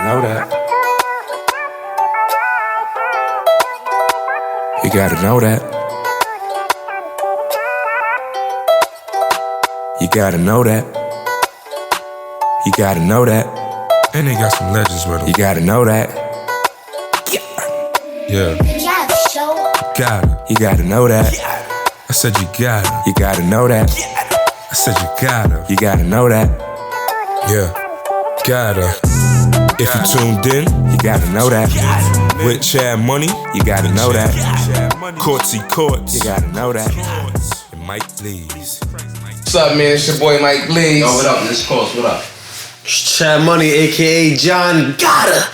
know that. You gotta know that. You gotta know that. You gotta know that. And they got some legends with them. You gotta know that. Yeah. Gotta. You gotta know that. I said you gotta. You gotta know that. I said you gotta. You gotta know that. Yeah. Gotta. If you tuned in, you gotta know that. With Chad Money, you gotta know that. Courtsy Courts, you gotta know that. And Mike Lees. What's up, man? It's your boy Mike Lees. Yo, what up? This Courts, what up? Chad Money, aka John Gotta.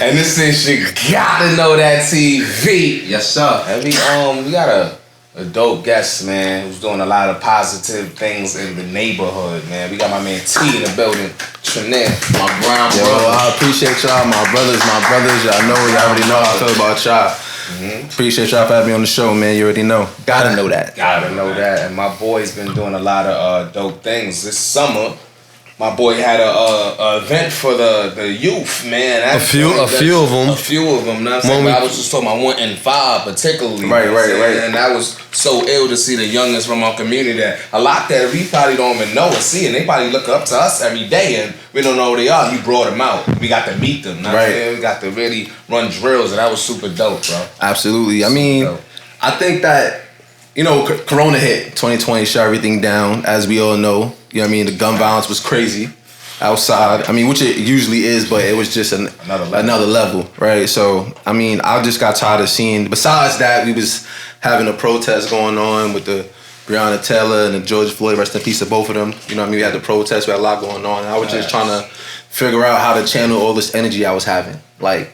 And this is your Gotta Know That TV. Yes, sir. And we got a dope guest, man, who's doing a lot of positive things in the neighborhood, man. We got my man T in the building, Trinette, my brown Yo, brother. I appreciate y'all, my brothers. Y'all know, y'all already know how I feel about y'all. Appreciate y'all for having me on the show, man. You already know. Gotta know that. Gotta know that. And my boy's been doing a lot of dope things. This summer, my boy had a event for the youth, man. A few of them. A few of them. Know what I'm saying? I was just talking about 1 in 5 particularly. Right. And that was so ill to see the youngest from our community that a lot that we probably don't even know and see, and they probably look up to us every day and we don't know who they are. He brought them out. We got to meet them. Know what I'm saying? We got to really run drills, and that was super dope, bro. Absolutely. I mean, I think that, you know, Corona hit, 2020 shut everything down, as we all know. You know what I mean? The gun violence was crazy outside. I mean, which it usually is, but it was just another level, right? So, I mean, I just got tired of seeing, besides that, we was having a protest going on with the Breonna Taylor and the George Floyd, rest in peace to both of them. You know what I mean? We had the protest, we had a lot going on, and I was just trying to figure out how to channel all this energy I was having. Like,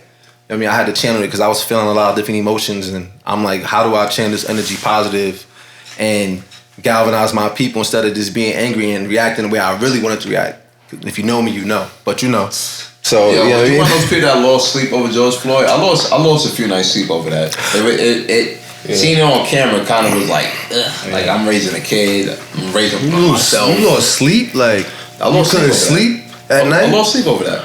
I mean, I had to channel it because I was feeling a lot of different emotions, and I'm like, how do I channel this energy positive and galvanize my people instead of just being angry and reacting the way I really wanted to react? If you know me, you know. But you know. So, Yo, you know what I you mean? one of those people that lost sleep over George Floyd? I lost a few nights sleep over that. Seeing it on camera kind of was like, like I'm raising a kid, I'm raising myself. You lost sleep? Like, I lost couldn't sleep at night? I lost sleep over that.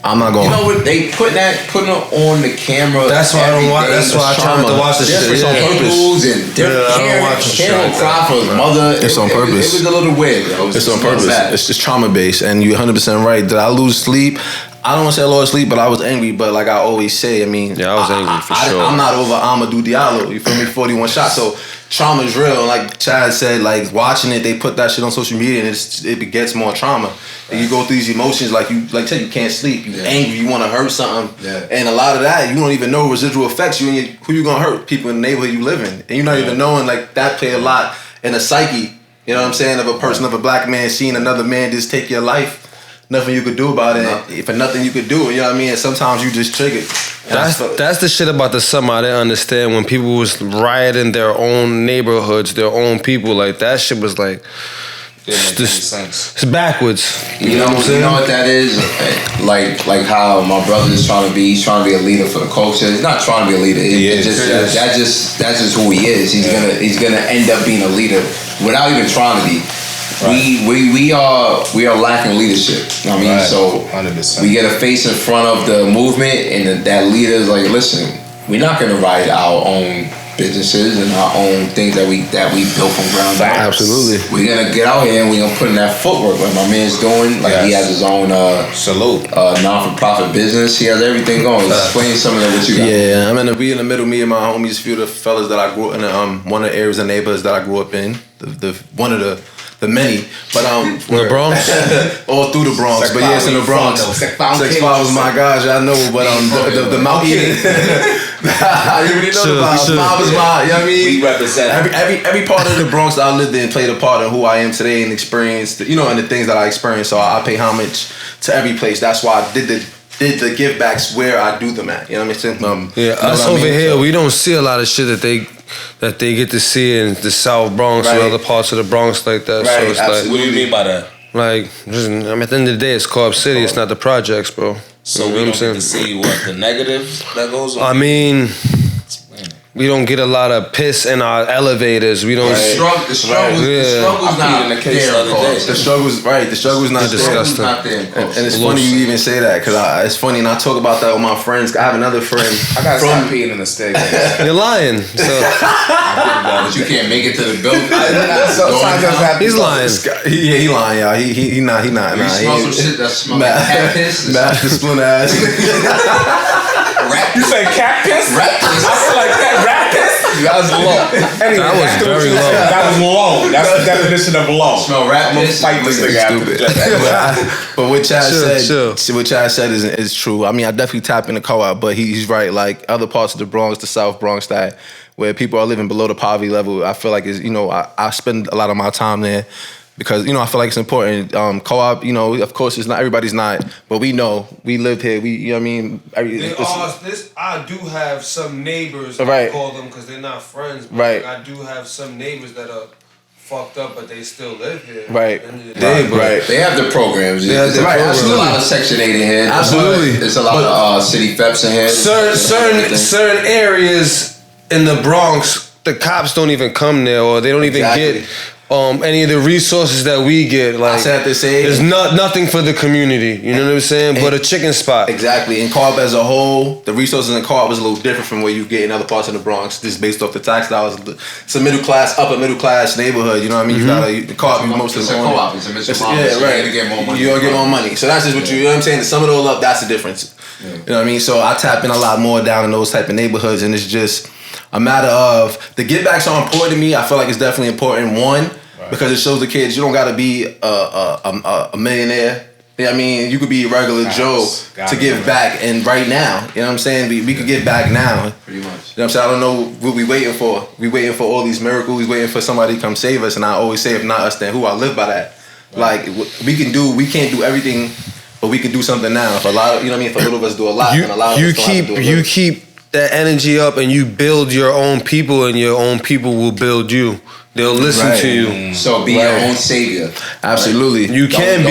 I'm not going. You know what? They putting it on the camera. That's why I don't watch. That's why I try not to watch this shit. Different angles and different. I don't watch the shit. Karen cry for his mother. It's on purpose. It was a little weird. It's on purpose. It's just trauma based, and you're 100% right. Did I lose sleep? I don't want to say I lost sleep, but I was angry. But like I always say, I mean, yeah, I was angry for sure. I'm not over Amadou Diallo. You feel me? 41 shots. So trauma is real. Like Chad said, like watching it, they put that shit on social media, and it begets more trauma. And you go through these emotions, like you said, you can't sleep. You angry. You want to hurt something, and a lot of that you don't even know residual effects. You and who you gonna hurt? People in the neighborhood you live in, and you're not even knowing like that play a lot in the psyche. You know what I'm saying? Of a person, of a black man seeing another man just take your life. Nothing you could do about it. For nothing you could do, you know what I mean? And sometimes you just triggered. That's the shit about the summer I didn't understand, when people was rioting their own neighborhoods, their own people. Like, that shit was like, it's backwards. You know what that is? Like how my brother is trying to be. He's trying to be a leader for the culture. He's not trying to be a leader. That's just who he is. He's gonna end up being a leader without even trying to be. Right. We are lacking leadership. You know what I mean? So 100%. We get a face in front of the movement, and that leader is like, listen, we're not gonna write our own businesses and our own things that we built from ground up. Absolutely. We're gonna get out here and we're gonna put in that footwork like my man's doing. Like he has his own non-for-profit business. He has everything going. Explain some of that what you got. Yeah, we in the middle. Me and my homies, a few of the fellas that I grew up in, one of the areas and neighborhoods that I grew up in. One of the many, but the Bronx, all through the Bronx. But yes, in the Bronx. 6'5" was my gosh, I know. But the Mount Eden. You already know the vibes. Mom was my, you know what I mean? We represent every part of the Bronx that I lived in played a part in who I am today and experienced, you know, and the things that I experienced. So I pay homage to every place. That's why I did the give backs where I do them at. You know what I'm saying? Us over here, we don't see a lot of shit that they get to see in the South Bronx or other parts of the Bronx like that. Right, so it's absolutely. What do you mean by that? Like, at the end of the day, it's Cobb City. It's not the projects, bro. So we don't get to see what the negative that goes on. I mean, We don't get a lot of piss in our elevators. We don't. The struggle's not there. The struggle's not disgusting. there. And it's funny you even say that because it's funny, and I talk about that with my friends. I have another friend. I gotta stop peeing in the steak. You're lying. So. But you can't make it to the building. He's lying. He lying, y'all. He not. You smell some shit that smells like cat piss. Matt discipline ass. You say cat piss? Rat piss. I feel like rat piss. That was low. Anyway, that was very low. That was low. That's the definition of low. Smell rat piss. Fight this nigga stupid. But what Chad said is true. I mean, I definitely tap in the co-op, but he's right. Like other parts of the Bronx, the South Bronx, that where people are living below the poverty level, I feel like is I spend a lot of my time there. Because, I feel like it's important. Co-op, of course, it's not, everybody's not, but we know, we live here, I do have some neighbors, right. I call them because they're not friends, but right. I do have some neighbors that are fucked up, but they still live here. Right. They have the programs. There's a lot of Section 8 in here. Absolutely. There's a lot of city FEPs in here. Certain areas in the Bronx, the cops don't even come there, or they don't even get any of the resources that we get. Like, I have to say, there's nothing for the community. You know what I'm saying? But a chicken spot. Exactly. In co-op as a whole, the resources in co-op is a little different from what you get in other parts of the Bronx. Just based off the tax dollars. It's a upper middle class neighborhood. You know what I mean? Mm-hmm. The co-op mostly it's a co-op. It's a mission model. Yeah, right. You're gonna get more money. You're gonna get more money. So that's just what you know what I'm saying? To sum it all up, that's the difference. Yeah. You know what I mean? So I tap in a lot more down in those type of neighborhoods, and it's just a matter of the get backs are important to me. I feel like it's definitely important. One. Because it shows the kids you don't gotta be a millionaire. You know what I mean? You could be a regular Joe to give back, and right now, you know what I'm saying? We could give back now. Pretty much. You know what I'm saying? I don't know what we waiting for. We waiting for all these miracles. We waiting for somebody to come save us. And I always say, if not us, then who? I live by that. Right. Like we can't do everything, but we can do something now. For a lot of, you know what I mean? For a little of us do a lot, and a lot of us don't have to do a little. You keep that energy up, and you build your own people, and your own people will build you. They'll listen to you. So be your own savior. Absolutely. Right? You can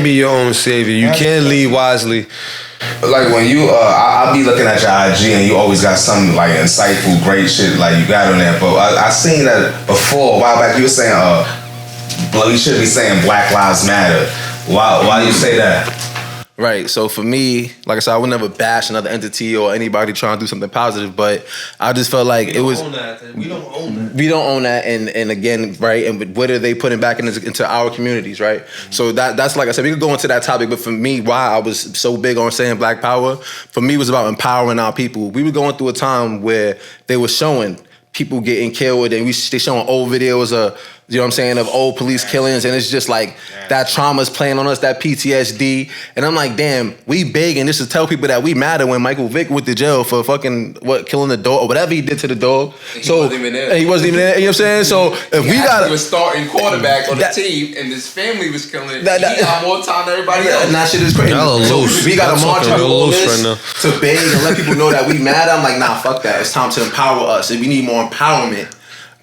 be your own savior. You can lead wisely. Like when you, I'll be looking at your IG and you always got some like insightful, great shit like you got on there. But I seen that before a while back. You were saying, we should be saying Black Lives Matter. Why do you say that? Right. So for me, like I said, I would never bash another entity or anybody trying to do something positive, but I just felt like we don't own that. We don't own that, and again, right. And what are they putting back into our communities, right? Mm-hmm. So that's like I said, we could go into that topic. But for me, why I was so big on saying Black Power, for me, was about empowering our people. We were going through a time where they were showing people getting killed, and they showing old videos of, you know what I'm saying, of old police killings, and it's just like that trauma's playing on us, that PTSD, and I'm like, damn, we big, and just to tell people that we matter when Michael Vick went to jail for fucking killing the dog or whatever he did to the dog. He wasn't even there. You know what I'm saying? So if he was starting quarterback on the team, and his family was killing. He got more time than everybody else. And that shit is crazy. So we gotta march through all this to beg and let people know that we matter. I'm like, nah, fuck that. It's time to empower us, and we need more empowerment.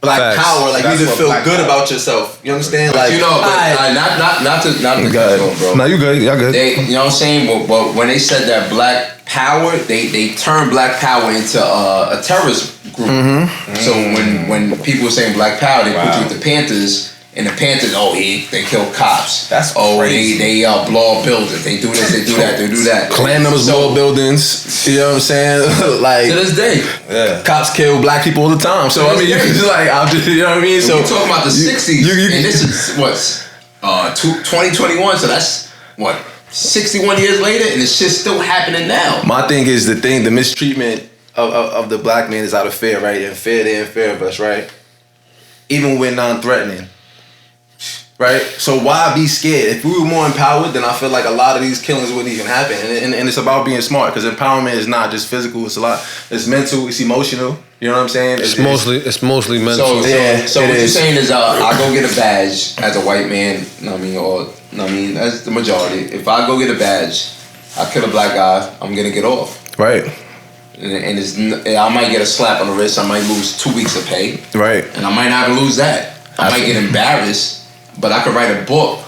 Black power, like you need to feel good about yourself. You understand? Like, not to go, bro. No, you good. Y'all good. You know what I'm saying? But when they said that Black Power, they turned Black Power into a terrorist group. Mm-hmm. So when people were saying Black Power, they put you with the Panthers. And the Panthers, they kill cops. That's crazy. They blow up buildings. They do this, they do that, they do that. Clan members blow up buildings. You know what I'm saying? Like to this day, cops kill Black people all the time. So I mean, you can just like, you know what I mean? So we're talking about the '60s, and this is 2021. So that's 61 years later, and it's shit's still happening now. My thing is the mistreatment of the Black man is out of fear, right? And fear, they're in fear of us, right? Even when non-threatening. Right? So why be scared? If we were more empowered, then I feel like a lot of these killings wouldn't even happen. And it's about being smart, because empowerment is not just physical. It's mental. It's emotional. You know what I'm saying? It's mostly mental. So what you're saying is, I go get a badge as a white man. As the majority. If I go get a badge, I kill a Black guy, I'm gonna get off. Right. And I might get a slap on the wrist. I might lose 2 weeks of pay. Right. And I might not lose that. I might get embarrassed. But I could write a book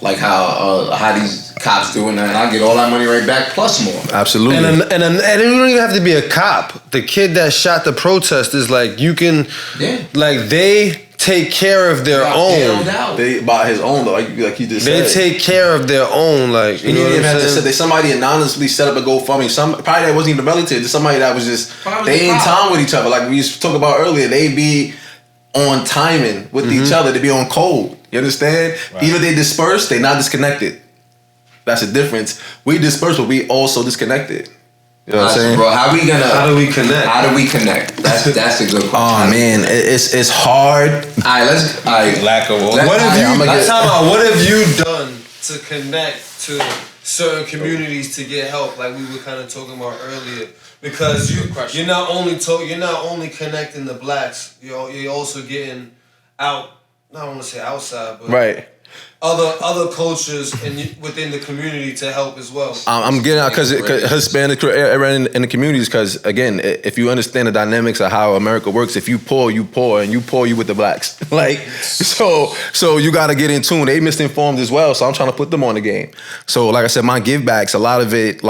like how these cops doing that, and I get all that money right back plus more. Absolutely. And you don't even have to be a cop. The kid that shot the protesters, like you can, like they take care of their own. They by his own though, like you just said. They take care of their own, like you know what I'm saying. They somebody anonymously set up a GoFundMe. Probably that wasn't even a relative. Just somebody that was just they in time with each other. Like we used to talk about earlier, they be on timing with each other. They be on code. You understand? Right. Even if they disperse, they not disconnected. That's the difference. We disperse, but we also disconnected. You know what I'm saying? Bro, how do we connect? How do we connect? That's a good question. Oh man, it's hard. Lack of what have you done to connect to certain communities to get help, like we were kind of talking about earlier? Because you're not only connecting the blacks, you're also getting out. I don't want to say outside, but right. Other cultures within the community to help as well. I'm getting out because Hispanic in the communities. Because again, if you understand the dynamics of how America works, if you poor, you with the blacks. Like so you got to get in tune. They misinformed as well, so I'm trying to put them on the game. So like I said, my give backs, a lot of it.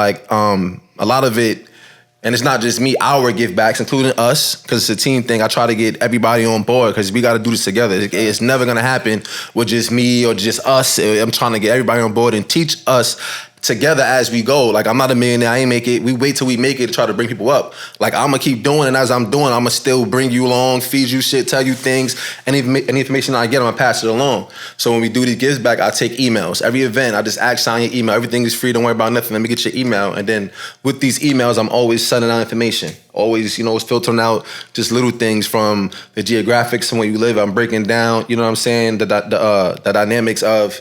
And it's not just me, our give backs, including us, because it's a team thing. I try to get everybody on board because we got to do this together. It's never going to happen with just me or just us. I'm trying to get everybody on board and teach us together as we go. Like, I'm not a millionaire. I ain't make it. We wait till we make it to try to bring people up. Like, I'm going to keep doing it. And as I'm doing, I'm going to still bring you along, feed you shit, tell you things. Any information I get, I'm going to pass it along. So when we do these gives back, I take emails. Every event, I just ask, sign your email. Everything is free. Don't worry about nothing. Let me get your email. And then with these emails, I'm always sending out information. Always, it's filtering out just little things from the geographics from where you live. I'm breaking down, you know what I'm saying, the dynamics of,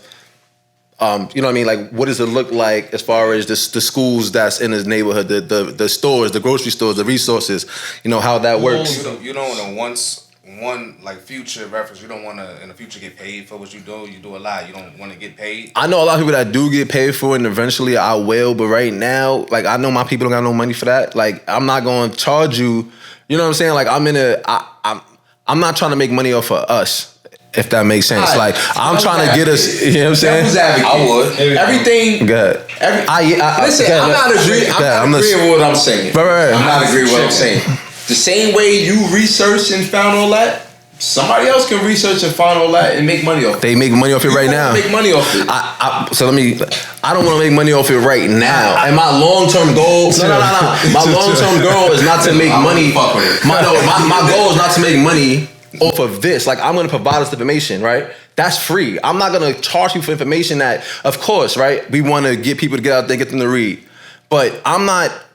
you know what I mean? Like, what does it look like as far as the schools that's in his neighborhood, the stores, the grocery stores, the resources, how that works. You don't want to one like future reference. You don't want to in the future get paid for what you do. You do a lot. You don't want to get paid. I know a lot of people that do get paid for it, and eventually I will. But right now, like, I know my people don't got no money for that. Like, I'm not going to charge you. You know what I'm saying? Like, I'm not trying to make money off of us. If that makes sense. Right. Like, I'm trying to get us, you know what I'm saying? I would. Everything. Good. Listen, I'm not agreeing with what I'm saying. Right. I'm not agreeing with what I'm saying. The same way you researched and found all that, somebody else can research and find all that and make money off it. They make money off it right now. Make money off it. I don't want to make money off it right now. And my long-term goal, my long-term goal is not to make money. My goal is not to make money off of this. Like, I'm going to provide us information, right? That's free. I'm not going to charge you for information that, of course, right, we want to get people to get out there, get them to read. But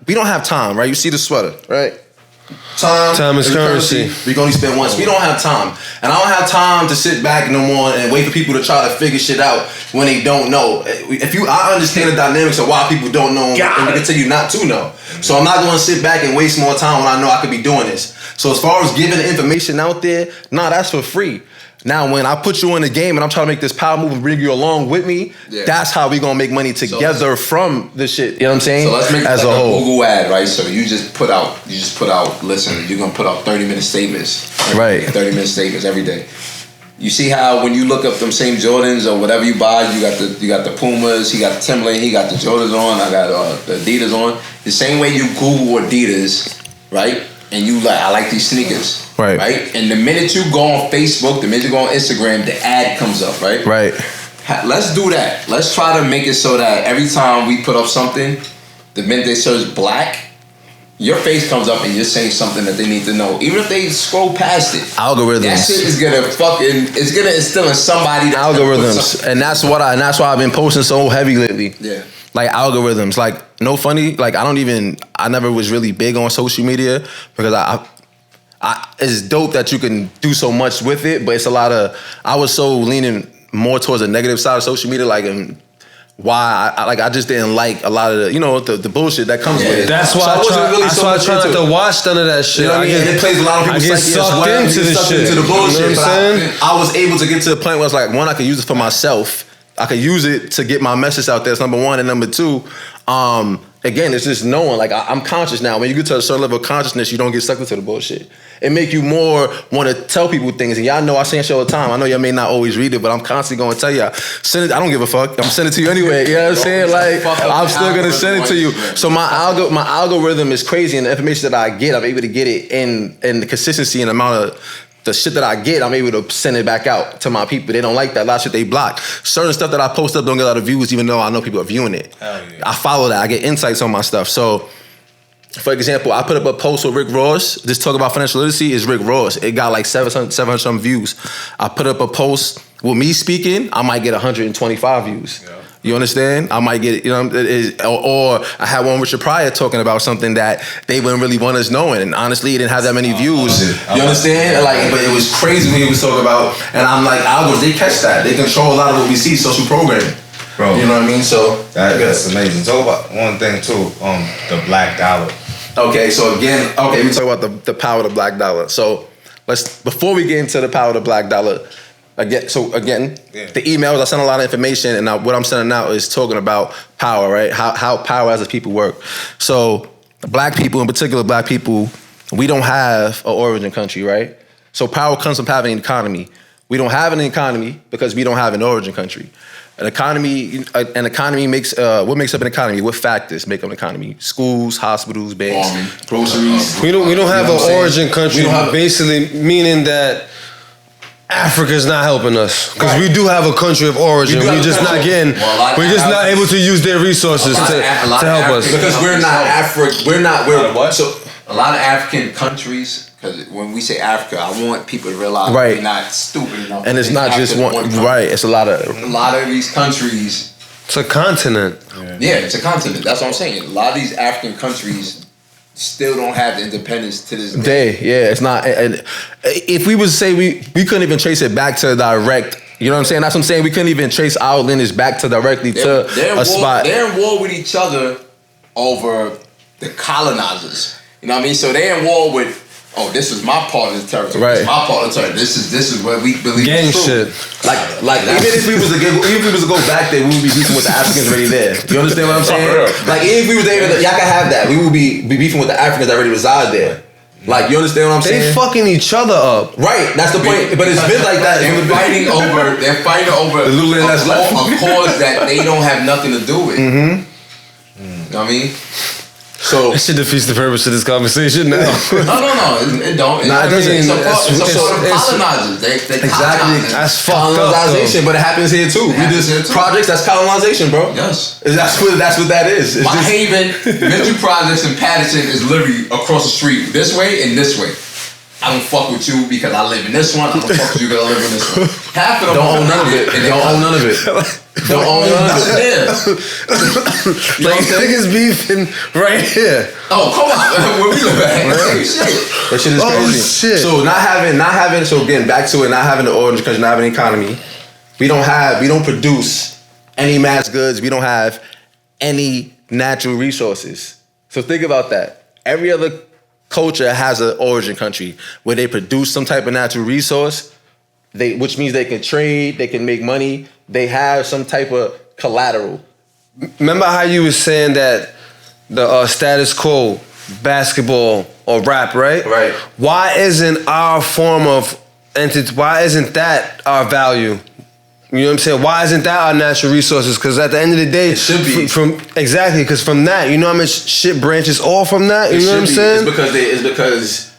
we don't have time, right? You see the sweater, right? Time is currency. We can only spend once. We don't have time. And I don't have time to sit back no more and wait for people to try to figure shit out when they don't know. I understand the dynamics of why people don't know and continue not to know. So I'm not going to sit back and waste more time when I know I could be doing this. So as far as giving the information out there, that's for free. Now, when I put you in the game and I'm trying to make this power move and bring you along with me, that's how we gonna make money together from the shit. You know what I'm saying? So let's make as like a whole Google ad, right? So you just put out. Listen, you're gonna put out 30-minute statements, right? 30-minute statements every day. You see how when you look up them same Jordans or whatever you buy, you got the Pumas, he got the Timberland, he got the Jordans on, I got the Adidas on. The same way you Google Adidas, right? And you I like these sneakers. Right? And the minute you go on Facebook, the minute you go on Instagram, the ad comes up, right? Right. Let's do that. Let's try to make it so that every time we put up something, the minute they search black, your face comes up and you're saying something that they need to know. Even if they scroll past it. Algorithms. That shit is it's gonna instill in somebody. Algorithms. And that's why I've been posting so heavy lately. Yeah. Like, algorithms. Like, no funny. Like, I never was really big on social media because it's dope that you can do so much with it, but it's a lot of, I was so leaning more towards the negative side of social media, like, and why I just didn't like a lot of the bullshit that comes with it. That's why I try not to watch none of that shit. You know what I mean? It plays a lot of people's psyche as well. Into the bullshit. You know what I'm saying? I was able to get to the point where it's like, one, I could use it for myself. I could use it to get my message out there. That's number one. And number two, again, it's just knowing. Like I'm conscious now. When you get to a certain level of consciousness, you don't get sucked into the bullshit. It make you more want to tell people things. And y'all know I say shit all the time. I know y'all may not always read it, but I'm constantly going to tell y'all. Send it. I don't give a fuck. I'm sending it to you anyway. You know what I'm saying? Like I'm still gonna send it to you. So my algorithm is crazy, and the information that I get, I'm able to get it in the consistency and the amount of the shit that I get, I'm able to send it back out to my people. They don't like that. A lot of shit they block. Certain stuff that I post up don't get a lot of views, even though I know people are viewing it. Hell yeah. I follow that. I get insights on my stuff. So, for example, I put up a post with Rick Ross. This talk about financial literacy is Rick Ross. It got like 700 some views. I put up a post with me speaking. I might get 125 views. Yeah. You understand? I might get, or I had one with Richard Pryor talking about something that they wouldn't really want us knowing. And honestly, it didn't have that many views. You understand? Like, but it was crazy when he was talking about, and I'm like, algorithms, they catch that. They control a lot of what we see, social programming. Bro. You know what I mean? So that's amazing. Talk about one thing too, the black dollar. Okay, so again, we talk about the power of the black dollar. So before we get into the power of the black dollar, the emails, I send a lot of information, and what I'm sending out is talking about power, right? How power as a people work. So black people, in particular black people, we don't have an origin country, right? So power comes from having an economy. We don't have an economy because we don't have an origin country. An economy makes, what makes up an economy? What factors make up an economy? Schools, hospitals, banks, groceries. We don't have an origin country, basically meaning that Africa's not helping us because we do have a country of origin. We're just not getting. We're just not able to use their resources to help us because we're not African. We're what? So a lot of African countries. Because when we say Africa, I want people to realize we're not stupid enough. And it's not just one. Right. It's a lot of these countries. It's a continent. Yeah, it's a continent. That's what I'm saying. A lot of these African countries still don't have the independence to this day. Yeah, it's not. And if we would say we couldn't even trace it back to direct. You know what I'm saying? That's what I'm saying. We couldn't even trace our lineage back to directly to a spot. They're in war with each other over the colonizers. You know what I mean? So they're in war with. Oh, this is my part of the territory. Right. This is my part of the territory. This is what we believe. Gang shit. Like even if we was to go back there, we would be beefing with the Africans already there. You understand what I'm saying? Like even if we was there, y'all can have that. We would be beefing with the Africans that already reside there. Like you understand what I'm saying? They fucking each other up. Right. That's the point. But it's been like that. They're fighting over the little land that's left. A cause that they don't have nothing to do with. Mm-hmm. You know what I mean? So that shit defeats the purpose of this conversation now. No, it don't. It doesn't. It's colonizers. They exactly. That's fucked colonization, but it happens here too. We just projects. That's colonization, bro. Yes. That's what that is. My Haven, Venture Projects in Patterson is literally across the street, this way and this way. I don't fuck with you because I live in this one. I don't fuck with you because I live in this one. Half of them don't own none of it. Don't own none of it. Don't own none of it. Yeah. Like niggas beefing right here. Oh, come on. Where we live at? That shit is crazy. Shit. So not having. So getting back to it, not having the origin country, not having an economy. We don't produce any mass goods. We don't have any natural resources. So think about that. Every other culture has an origin country where they produce some type of natural resource, which means they can trade, they can make money, they have some type of collateral. Remember how you were saying that the status quo, basketball or rap, right? Right. Why isn't our form of entity, why isn't that our value? You know what I'm saying? Why isn't that our natural resources? Because at the end of the day, it should be. Exactly, because from that, you know how much shit branches off from that? You know what I'm saying? It's because,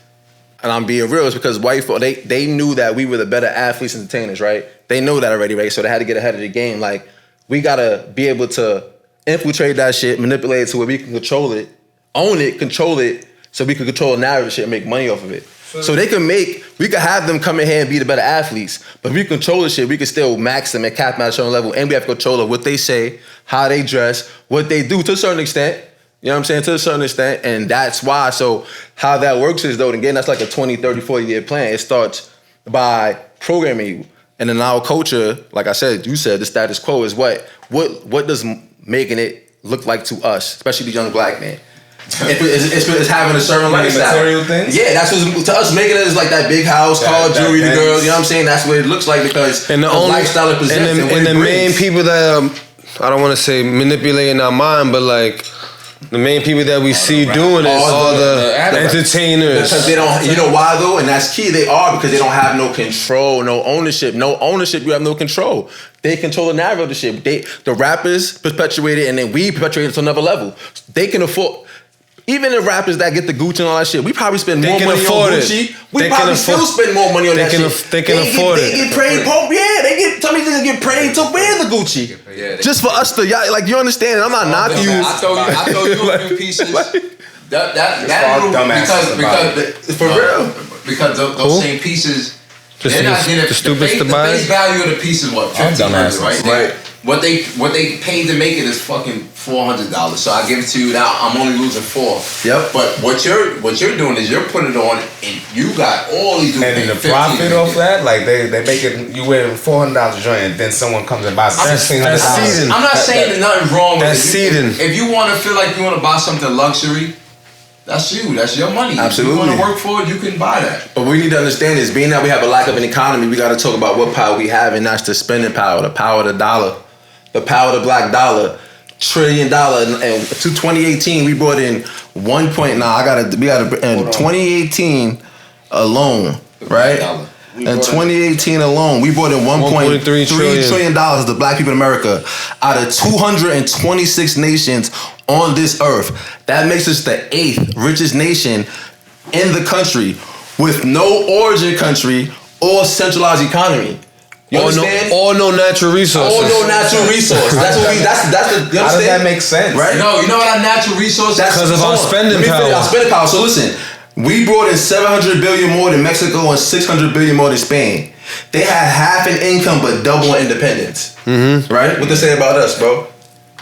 and I'm being real, it's because white folk, they knew that we were the better athletes and entertainers, right? They know that already, right? So they had to get ahead of the game. Like, we gotta be able to infiltrate that shit, manipulate it to where we can control it, own it, control it, so we can control the narrative shit and make money off of it. So we could have them come in here and be the better athletes, but if we control the shit, we can still max them and cap them at a certain level, and we have control of what they say, how they dress, what they do to a certain extent. You know what I'm saying? To a certain extent, and that's why. So how that works is, though, again, that's like a 20, 30, 40-year plan. It starts by programming you. And in our culture, like I said, you said the status quo is what does making it look like to us, especially the young black man? It's having a certain lifestyle. Material things? Yeah, that's what to us making it is like that big house, car, jewelry, the girls. You know what I'm saying? That's what it looks like because the lifestyle it presents and the main people that I don't want to say manipulating our mind, but like The main people that we see doing it, all the entertainers. Because they don't, you know why though? And that's key. They are because they don't have no control, no ownership. No ownership, you have no control. They control the narrative of the shit. The rappers perpetuate it, and then we perpetuate it to another level. They can afford. Even the rappers that get the Gucci and all that shit, we probably spend more money on Gucci. We probably still spend more money on that shit. They can afford it. They get paid. Some of these niggas get paid to wear the Gucci. Just for us to, like, you understand? I'm not knocking you. I throw you a few pieces. Because for real. Because those same pieces, they're not getting the base value of the piece is what $1,500, right? What they paid to make it is fucking $400. So I give it to you now. I'm only losing $4. Yep. But what you're doing is you're putting it on, and you got all these dudes. And the profit off that, like they make it. You wear $400 joint, and then someone comes and buys $1,600. I'm not saying there's nothing wrong with it. That's seeding. If you want to feel like you want to buy something luxury, that's you. That's your money. Absolutely. If you want to work for it, you can buy that. But we need to understand is being that we have a lack of an economy, we got to talk about what power we have, and that's the spending power, the power of the dollar, the power of the black dollar. $1 trillion, and to 2018 we brought in in 2018 alone, right? In 2018 alone, we brought in $1.3 trillion to the black people in America out of 226 nations on this earth. That makes us the 8th richest nation in the country with no origin country or centralized economy. You understand? Or no natural resources. Or no natural resource. That's what we. That's the. You understand? How does that make sense? Right? No, you know what our natural resource? Because of our spending power. Our spending power. So listen, we brought in $700 billion more than Mexico and $600 billion more than Spain. They had half an income but double in independence. Mm-hmm. Right? What they say about us, bro?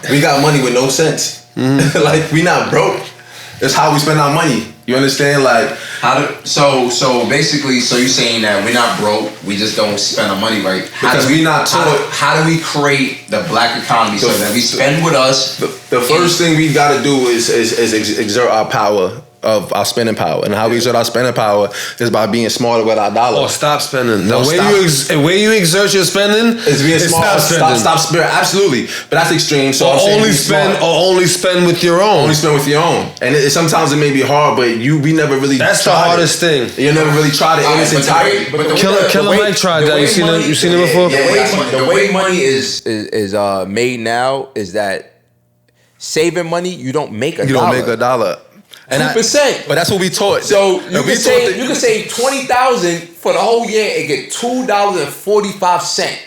We got money with no sense. Mm-hmm. Like we not broke. It's how we spend our money. You understand? Like so basically, you're saying that we're not broke, we just don't spend our money right. Because we not taught. How do we create the black economy so that we spend with us? The first thing we got to do is exert our power of our spending power, and how we exert our spending power is by being smarter with our dollar. Or stop spending. The way you exert your spending is being smart. Stop spending. Absolutely, but that's extreme. So only spend with your own. Only spend with your own, and sometimes it may be hard, but we never really. That's the hardest thing. You never really tried it in its entirety. Killer Mike tried that. You seen it before? The way money is made now is that saving money, you don't make a dollar. You don't make a dollar. 2%. But that's what we taught. So you can save $20,000 for the whole year and get $2.45.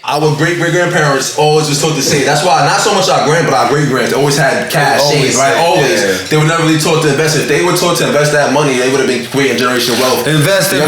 Our great-great-grandparents always was taught to save. That's why not so much our grand, but our great-grands always had cash saved, right? Always. Yeah. They were never really taught to invest. If they were taught to invest that money, they would have been creating generational wealth. Invest. They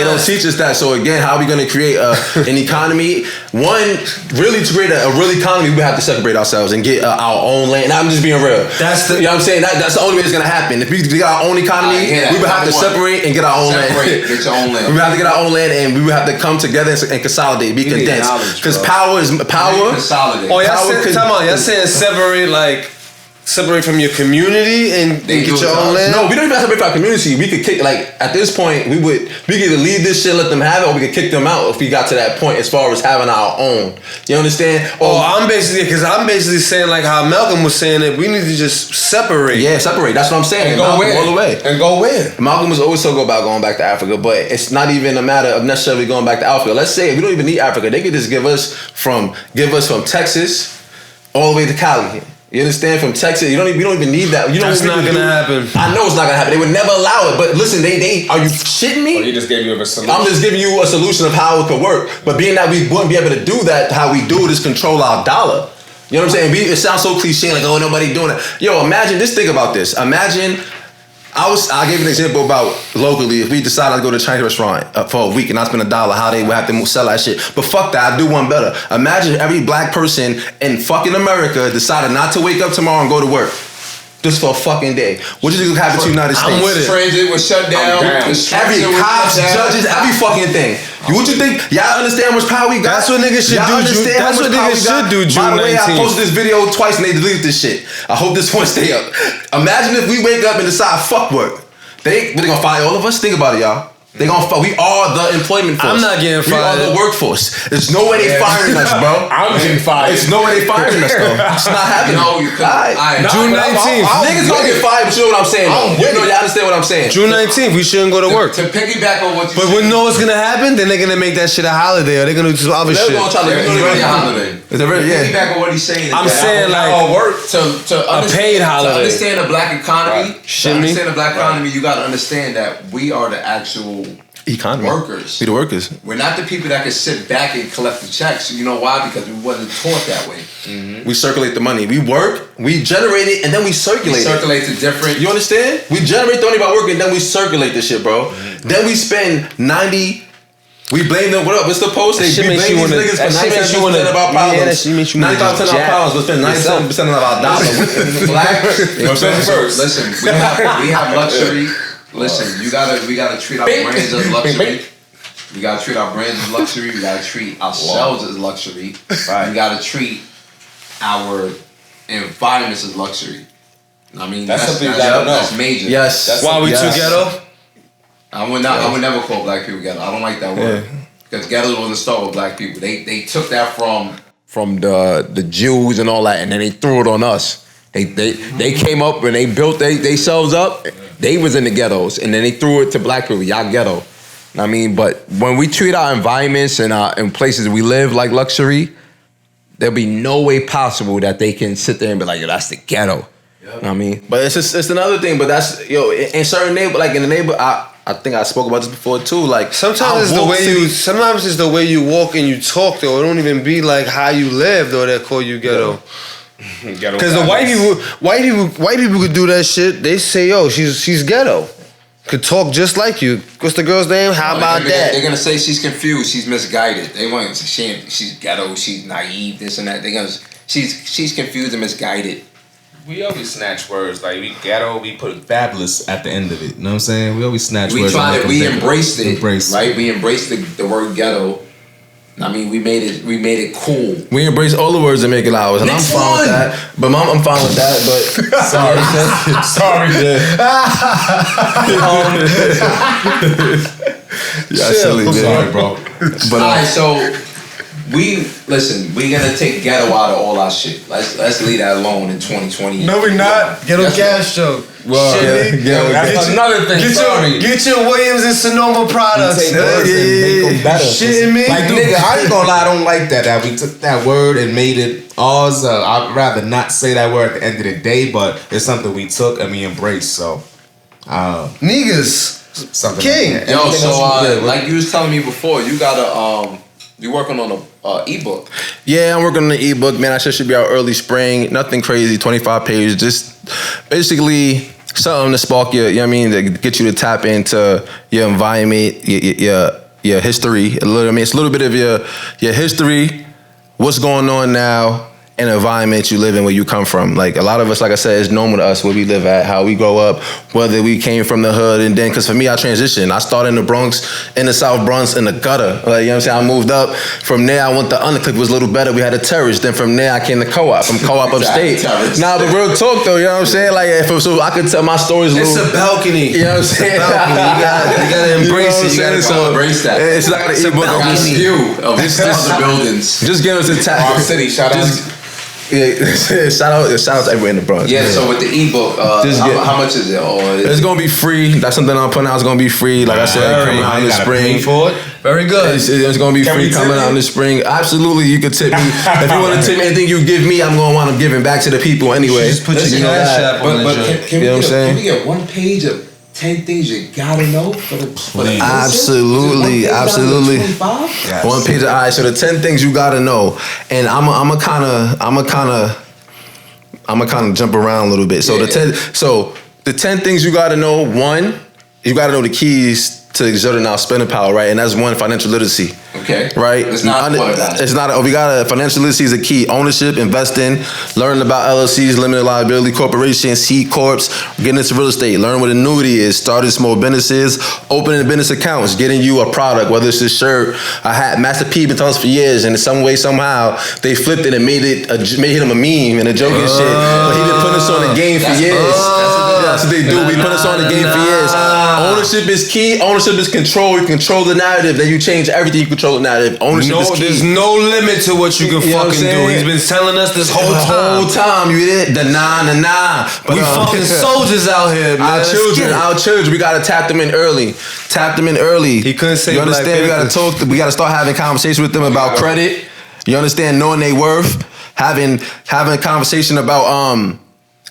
don't teach us that. So again, how are we going to create an economy? One, really to create a real economy, we have to separate ourselves and get our own land. And I'm just being real. You know what I'm saying? That's the only way it's going to happen. If we get our own economy, we would have to separate and get our own land. Get your own land. We would have to get our own land, and we would have to come together and consolidate, be condensed. Because power is power. Consolidate. Oh, y'all saying separate from your community and get your own land? No, we don't even have to separate from our community. We could kick, at this point, we could either leave this shit, let them have it, or we could kick them out if we got to that point as far as having our own. You understand? I'm basically saying like how Malcolm was saying that we need to just separate. Yeah, separate. That's what I'm saying. And go where? All the way. And go where? Malcolm was always talking about going back to Africa, but it's not even a matter of necessarily going back to Africa. Let's say we don't even need Africa. They could just give us from Texas all the way to Cali. You understand? From Texas, we don't even need that. That's not gonna happen. I know it's not gonna happen. They would never allow it. But listen, they are you shitting me? Well, he just gave you a solution. I'm just giving you a solution of how it could work. But being that we wouldn't be able to do that, how we do it is control our dollar. You know what I'm saying? It sounds so cliche, like, oh, nobody doing it. Yo, imagine, just think about this. Imagine, I gave an example about locally, if we decided to go to a Chinese restaurant for a week and I spend $1, how they would have to sell that shit. But fuck that, I do one better. Imagine every black person in fucking America decided not to wake up tomorrow and go to work. Just for a fucking day. What do you think happened to the United States? I'm with it. Transit was shut down. Every cops, judges, every fucking thing. What you think? Y'all understand how much power we got? That's what niggas should do. That's what niggas should do. June 19th. By the way, I posted this video twice and they deleted this shit. I hope this one stay up. Imagine if we wake up and decide fuck work. They gonna fire all of us? Think about it, y'all. They gonna we are the employment force. I'm not getting fired. We are the workforce. There's no way they firing us, bro. I'm getting fired. It's no way they firing us though. It's not happening. No, you couldn't. June 19th. Niggas gonna get fired, but you know what I'm saying. You understand what I'm saying. June 19th, we shouldn't go to work. To piggyback on what you But said. we know what's gonna happen, then they're gonna make that shit a holiday, or they're gonna do some other shit. They're gonna try to It's really a holiday. It's a really, yeah. Piggyback on what he's saying. I'm saying like to paid holiday. To understand the black economy, Shimmy. You gotta understand that we are the actual Economy. workers. We the workers. We're not the people that can sit back and collect the checks. You know why? Because we wasn't taught that way. We circulate the money. We work, we generate it, and then we circulate it. Circulate to different. You understand? We generate the money by working, and then we circulate the shit, bro. Then we spend 90. We blame them. What up? What's the post? They blame these niggas for 97% of our problems. 95% of our problems, but spend 97% of our dollars. Black. Listen, we have luxury. Listen, we gotta treat our brands as luxury. We gotta treat our brands as luxury. We gotta treat ourselves as luxury. We gotta treat our environments as luxury. I mean, that's major. Yes. That's why we too ghetto? I would never call black people ghetto. I don't like that word. Because ghetto wasn't start with black people. They took that from the Jews and all that, and then they threw it on us. They came up and they built themselves up. They was in the ghettos, and then they threw it to black people. Y'all ghetto. I mean, but when we treat our environments and places we live like luxury, there'll be no way possible that they can sit there and be like, yo, that's the ghetto. Yep. You know what I mean? But it's another thing. But that's in certain neighbor, like in the neighbor, I think I spoke about this before too. Like sometimes it's the way you walk and you talk though. It don't even be like how you live though that call you ghetto. Because the white people could do that shit. They say, yo, she's ghetto. Could talk just like you. What's the girl's name? How about that? They're gonna say she's confused. She's misguided. They want to say she's ghetto. She's naive. This and that. They're gonna she's confused and misguided. We always snatch words like we ghetto. We put fabulous at the end of it. You know what I'm saying? We always snatch words. We embraced it. Right? We embraced the word ghetto. I mean, we made it cool. We embrace all the words and make it ours, and Next I'm fine one. with that. But I'm fine with that. But Sorry. Yeah, silly, man. Sorry, bro. But all right, so we're gonna take ghetto out of all our shit. Let's leave that alone in 2020. No, we're not. Ghetto Cash Show. That's another thing. Get your Williams and Sonoma products. Take words and make them better. Shitting me. Like, nigga, I ain't gonna lie, I don't like that we took that word and made it ours. I'd rather not say that word at the end of the day, but it's something we took and we embraced. So, niggas, something king. Like that. Yo, Everything so else we did, like you was telling me before, you got you working on a ebook. yeah, I'm working on the ebook, man. I should be out early spring. Nothing crazy, 25 pages. Just basically something to spark your, you know what I mean, to get you to tap into your environment, your history. It's a little bit of your history, what's going on now, and the environment you live in, where you come from. Like a lot of us, like I said, it's normal to us where we live at, how we grow up, whether we came from the hood, and then, because for me, I transitioned. I started in the Bronx, in the South Bronx, in the gutter. Like, you know what I'm saying? I moved up. From there, I went to Underclick, was a little better. We had a terrace. Then from there, I came to Co-op. From Co-op upstate. Nah, but real talk though, you know what I'm saying? Like, so I could tell my stories a little. It's a balcony. You know what I'm saying? You gotta embrace it. You gotta embrace that. It's like an ebook of Got a view of other buildings. just get us to tap. Our city, shout out. Yeah, shout out to everyone in the Bronx. Yeah, so with the ebook, how much is it? It's gonna be free. That's something I'm putting out. It's gonna be free. Like I said, coming out in the spring. For it. Very good. It's gonna be free coming out in the spring. Absolutely, you can tip me. If you want to tip me anything you give me, I'm gonna want to giving back to the people anyway. Just put your cash app on the joint. You know what I'm saying? Can we get one page of 10 things you gotta know for the Absolutely. Yes. One page. All right. So the 10 things you gotta know, and I'm a kind of jump around a little bit. So the 10 things you gotta know. One, you gotta know the keys to exerting our spending power, right? And that's one, financial literacy. Okay. Right? It's not one of that. It's not. We got financial literacy is a key. Ownership, investing, learning about LLCs, limited liability corporations, C corps, getting into real estate, learn what annuity is, starting small businesses, opening business accounts, getting you a product, whether it's a shirt, a hat. Master P been telling us for years, and in some way, somehow, they flipped it and made him a meme and a joke and shit. But he been putting us on the game for years. That's what they do. We put us on the game for years. Ownership is key. Ownership is control. You control the narrative. Then you change everything. You control the narrative. Ownership is key. There's no limit to what you can fucking do. He's been telling us this whole time. You did the nah. But, we fucking soldiers out here, man. Our children. We gotta tap them in early. He couldn't say. You understand? We gotta talk. We gotta start having conversations with them about credit. You understand? Knowing their worth. Having a conversation about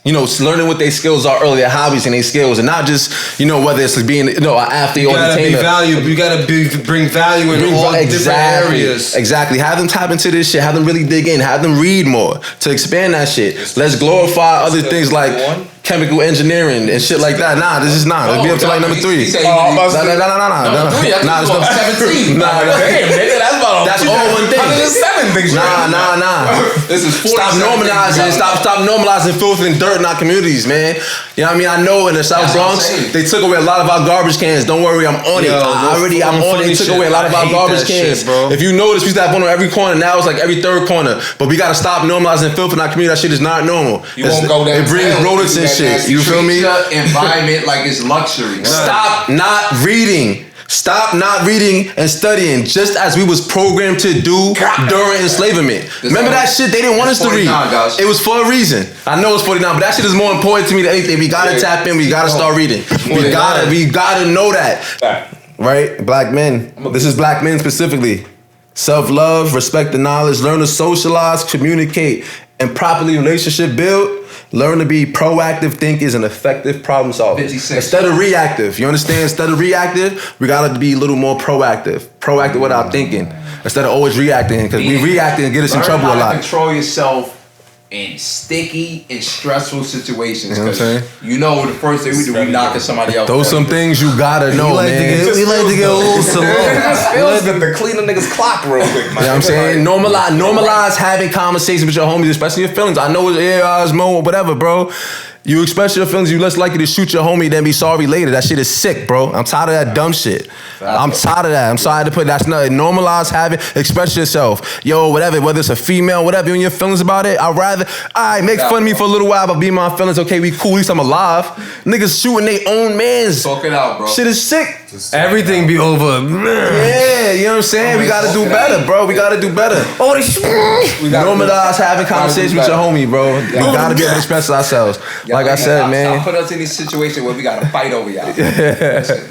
learning what their skills are early, their hobbies and their skills, and not just whether it's being an athlete or entertainer. You gotta bring value in all different areas. Exactly. Have them tap into this shit. Have them really dig in. Have them read more to expand that shit. Let's glorify other things like chemical engineering and shit like that. Nah, this is not. Let's be up to like number 3. Nah, This number 17. That's all one thing. Nah. This is 40. Stop normalizing filth and dirt in our communities, man. You know what I mean? I know in the South Bronx, they took away a lot of our garbage cans. Don't worry, I'm on it. I'm on it. They took away a lot of our garbage cans. If you notice, we used to have one on every corner. Now it's like every third corner. But we gotta stop normalizing filth in our community. That shit is not normal. You won't go there. It brings rodents and shit. You feel me? Environment like it's luxury. Stop not reading. Stop not reading and studying, just as we was programmed to do during enslavement. Remember that shit? They didn't want us to read. It was for a reason. I know it's 49, but that shit is more important to me than anything. We gotta tap in. We gotta start reading. We gotta know that. Right? Black men. This is black men specifically. Self-love, respect the knowledge, learn to socialize, communicate, and properly relationship build. Learn to be proactive thinkers and effective problem solvers. Instead of reactive. You understand? Instead of reactive, we gotta be a little more proactive. Proactive with our thinking. Instead of always reacting, because we reacting and get us in trouble a lot. Control yourself in sticky and stressful situations. You know what I'm saying? You know, the first thing we do, we knocking somebody else. Those some things you gotta know, man. We like to get a little slow. Feels good to clean a nigga's clock real quick, man. You know what I'm saying? Normalize having conversations with your homies, especially your feelings. I know it's Mo, whatever, bro. You express your feelings, you less likely to shoot your homie than be sorry later. That shit is sick, bro. I'm tired of that dumb shit. I'm tired of that. I'm sorry to put that's not normalize having, express yourself. Yo, whatever, whether it's a female, whatever, you and your feelings about it, I'd rather, make fun of me for a little while, but be my feelings, okay, we cool, at least I'm alive. Niggas shooting their own mans. Talk it out, bro. Shit is sick. Everything be over. Yeah, you know what I'm saying? We gotta do better, bro. We gotta do better. Normalize having conversations with your homie, bro. We gotta be able to express ourselves. Like I said, man. Stop putting us in these situations where we gotta fight over y'all.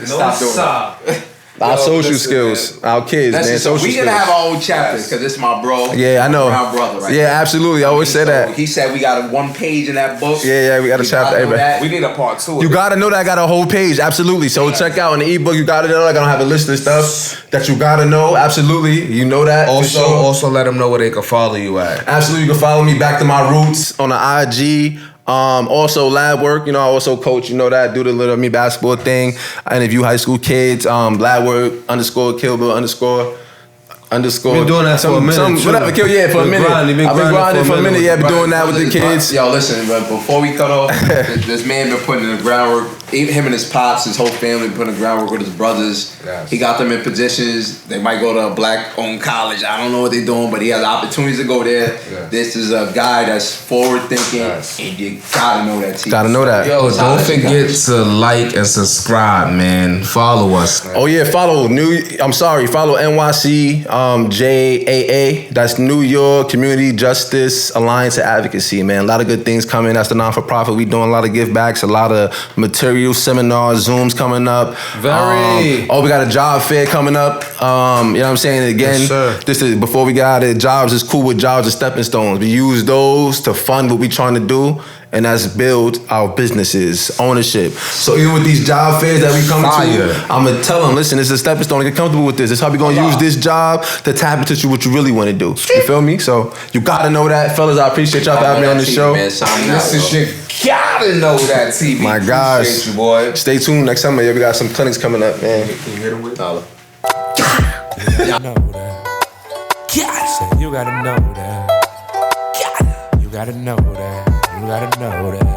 Stop doing it. Our social skills, our kids, man. Social we gonna have our own chapters because this is my bro. Yeah, I know. My brother, right? Yeah, absolutely. I always say that. He said we got a 1 page in that book. Yeah, we got a chapter. We need a part 2. You gotta know that I got a whole page. Absolutely. So check out in the ebook. You gotta know. I'm gonna have a list of stuff that you gotta know. Absolutely. You know that. Also let them know where they can follow you at. Absolutely. You can follow me back to my roots on the IG. Also lab work, I also coach, that, do the little basketball thing. I interview high school kids, lab work, _Killbill_. Been doing that for a minute. For a minute. I've been grinding for a minute. Yeah, been doing that with the kids. Yo, listen, but before we cut off, this man been putting in the groundwork. Him and his pops, his whole family putting the groundwork with his brothers. Yes. He got them in positions. They might go to a black-owned college. I don't know what they're doing, but he has opportunities to go there. Yes. This is a guy that's forward-thinking, and you gotta know that. Gotta know that. Yo, don't forget to like and subscribe, man. Follow us. Oh yeah, follow NYC JAA. That's New York Community Justice Alliance and Advocacy, man. A lot of good things coming. That's the non-for-profit. We doing a lot of give backs, a lot of material, seminars, Zooms coming up. We got a job fair coming up. You know what I'm saying? Again, this is before we got it. Jobs is cool with jobs as stepping stones. We use those to fund what we trying to do. And that's build our businesses, ownership. So even with these job fairs that we come to, I'm gonna tell them, listen, it's a stepping stone. Get comfortable with this. This is how we gonna use this job to tap into what you really want to do. You feel me? So you gotta know that, fellas. I appreciate y'all for having me on the show. Gotta know that TV. My gosh, appreciate you, boy. Stay tuned next summer. Yeah, we got some clinics coming up, man. Can you hit them with $1? You know that. You gotta know that. You gotta know that. You gotta know that.